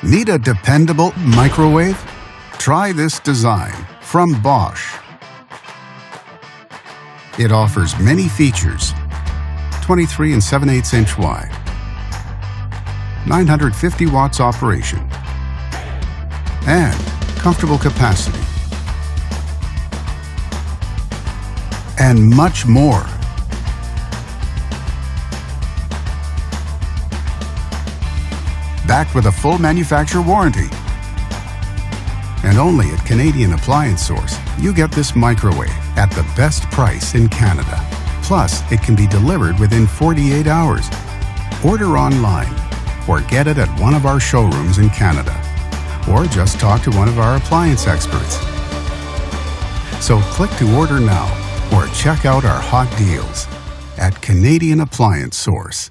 Need a dependable microwave? Try this design from Bosch. It offers many features: 23 7/8 inch wide, 950 watts operation, and comfortable capacity, and much more. Backed with a full manufacturer warranty. And only at Canadian Appliance Source, you get this microwave at the best price in Canada. Plus, it can be delivered within 48 hours. Order online or get it at one of our showrooms in Canada. Or just talk to one of our appliance experts. So click to order now or check out our hot deals at Canadian Appliance Source.